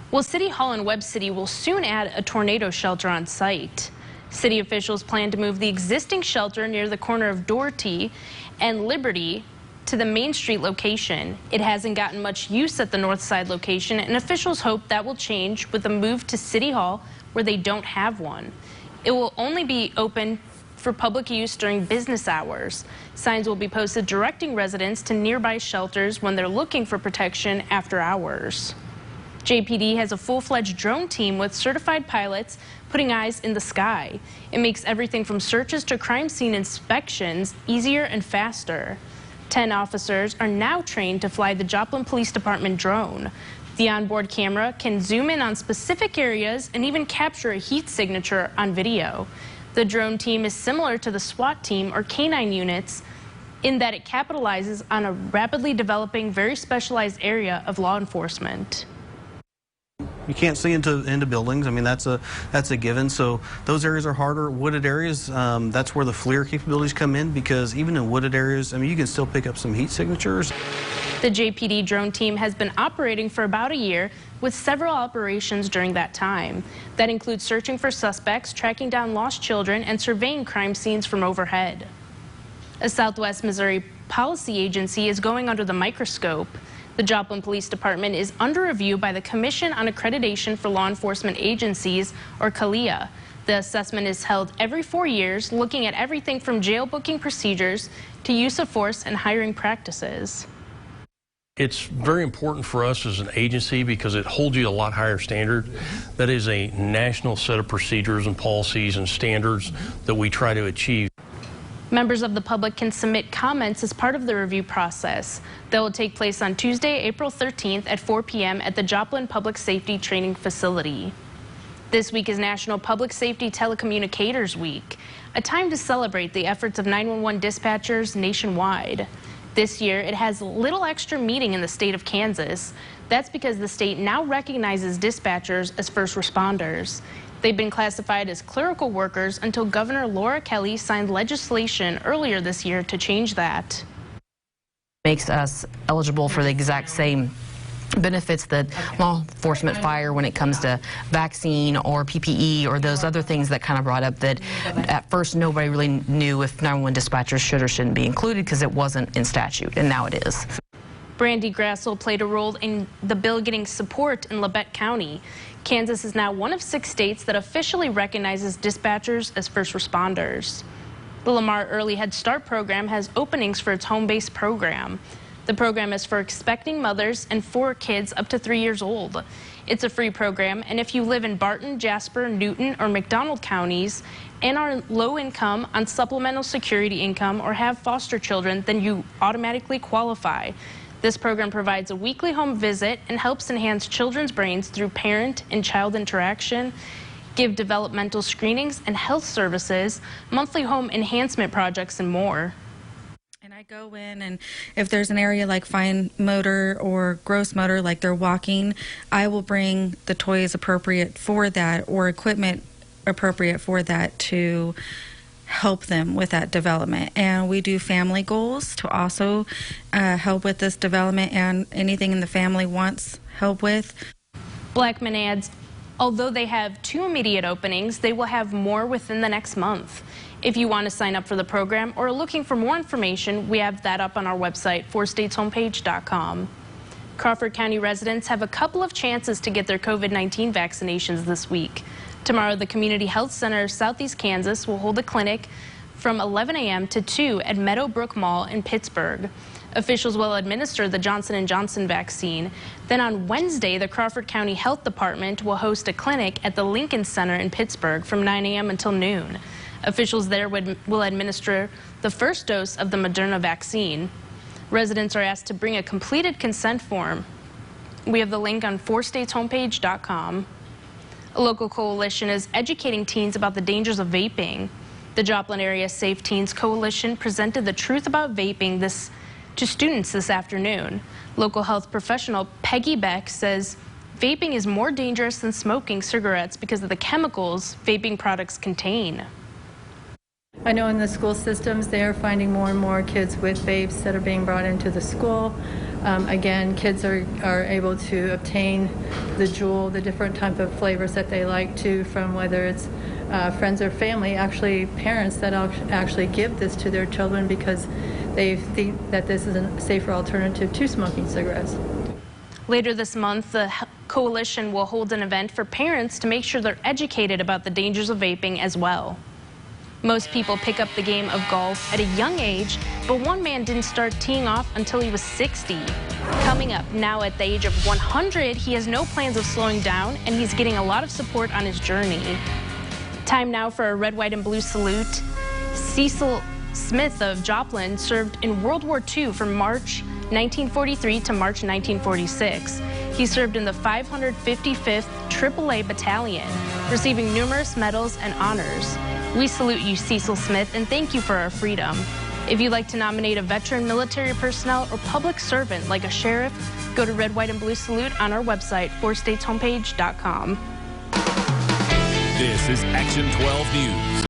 Well, City Hall in Webb City will soon add a tornado shelter on site. City officials plan to move the existing shelter near the corner of Doherty and Liberty to the Main Street location. It hasn't gotten much use at the North Side location, and officials hope that will change with a move to City Hall where they don't have one. It will only be open for public use during business hours. Signs will be posted directing residents to nearby shelters when they're looking for protection after hours. JPD has a full-fledged drone team with certified pilots putting eyes in the sky. It makes everything from searches to crime scene inspections easier and faster. 10 officers are now trained to fly the Joplin Police Department drone. The onboard camera can zoom in on specific areas and even capture a heat signature on video. The drone team is similar to the SWAT team or K-9 units in that it capitalizes on a rapidly developing, very specialized area of law enforcement. You can't see into buildings. I mean, that's a given. So those areas are harder. Wooded areas, that's where the FLIR capabilities come in, because even in wooded areas, I mean, you can still pick up some heat signatures. The JPD drone team has been operating for about a year with several operations during that time. That includes searching for suspects, tracking down lost children, and surveying crime scenes from overhead. A Southwest Missouri policy agency is going under the microscope. The Joplin Police Department is under review by the Commission on Accreditation for Law Enforcement Agencies, or CALEA. The assessment is held every 4 years, looking at everything from jail booking procedures to use of force and hiring practices. It's very important for us as an agency because it holds you to a lot higher standard. That is a national set of procedures and policies and standards that we try to achieve. Members of the public can submit comments as part of the review process. That will take place on Tuesday, April 13th at 4 p.m. at the Joplin Public Safety Training Facility. This week is National Public Safety Telecommunicators Week, a time to celebrate the efforts of 911 dispatchers nationwide. This year, it has little extra meaning in the state of Kansas. That's because the state now recognizes dispatchers as first responders. They've been classified as clerical workers until Governor Laura Kelly signed legislation earlier this year to change that. Makes us eligible for the exact same benefits that law enforcement fire when it comes to vaccine or PPE or those other things that kind of brought up that at first nobody really knew if 911 dispatchers should or shouldn't be included because it wasn't in statute, and now it is. Brandy Grassel played a role in the bill getting support in Labette County. Kansas is now one of 6 states that officially recognizes dispatchers as first responders. The Lamar Early Head Start program has openings for its home-based program. The program is for expecting mothers and for kids up to 3 years old. It's a free program, and if you live in Barton, Jasper, Newton, or McDonald counties and are low income, on supplemental security income, or have foster children, then you automatically qualify. This program provides a weekly home visit and helps enhance children's brains through parent and child interaction, give developmental screenings and health services, monthly home enhancement projects, and more. And I go in, and if there's an area like fine motor or gross motor, like they're walking, I will bring the toys appropriate for that or equipment appropriate for that to help them with that development. And we do family goals to also help with this development and anything the family wants help with. Blackman adds, although they have 2 immediate openings, they will have more within the next month. If you want to sign up for the program or are looking for more information, we have that up on our website, 4stateshomepage.com. Crawford County residents have a couple of chances to get their COVID-19 vaccinations this week. Tomorrow, the Community Health Center of Southeast Kansas will hold a clinic from 11 a.m. to 2 at Meadowbrook Mall in Pittsburgh. Officials will administer the Johnson & Johnson vaccine. Then on Wednesday, the Crawford County Health Department will host a clinic at the Lincoln Center in Pittsburgh from 9 a.m. until noon. Officials there will administer the first dose of the Moderna vaccine. Residents are asked to bring a completed consent form. We have the link on 4stateshomepage.com. A local coalition is educating teens about the dangers of vaping. The Joplin Area Safe Teens Coalition presented the truth about vaping to students this afternoon. Local health professional Peggy Beck says vaping is more dangerous than smoking cigarettes because of the chemicals vaping products contain. I know in the school systems they are finding more and more kids with vapes that are being brought into the school. Again, kids are able to obtain the Juul, the different type of flavors that they like to, from whether it's friends or family, actually parents that actually give this to their children because they think that this is a safer alternative to smoking cigarettes. Later this month, the coalition will hold an event for parents to make sure they're educated about the dangers of vaping as well. Most people pick up the game of golf at a young age, but one man didn't start teeing off until he was 60. Coming up now at the age of 100, he has no plans of slowing down, and he's getting a lot of support on his journey. Time now for a red, white, and blue salute. Cecil Smith of Joplin served in World War II from March 1943 to March 1946. He served in the 555th AAA Battalion, receiving numerous medals and honors. We salute you, Cecil Smith, and thank you for our freedom. If you'd like to nominate a veteran, military personnel, or public servant like a sheriff, go to Red, White, and Blue Salute on our website, 4stateshomepage.com. This is Action 12 News.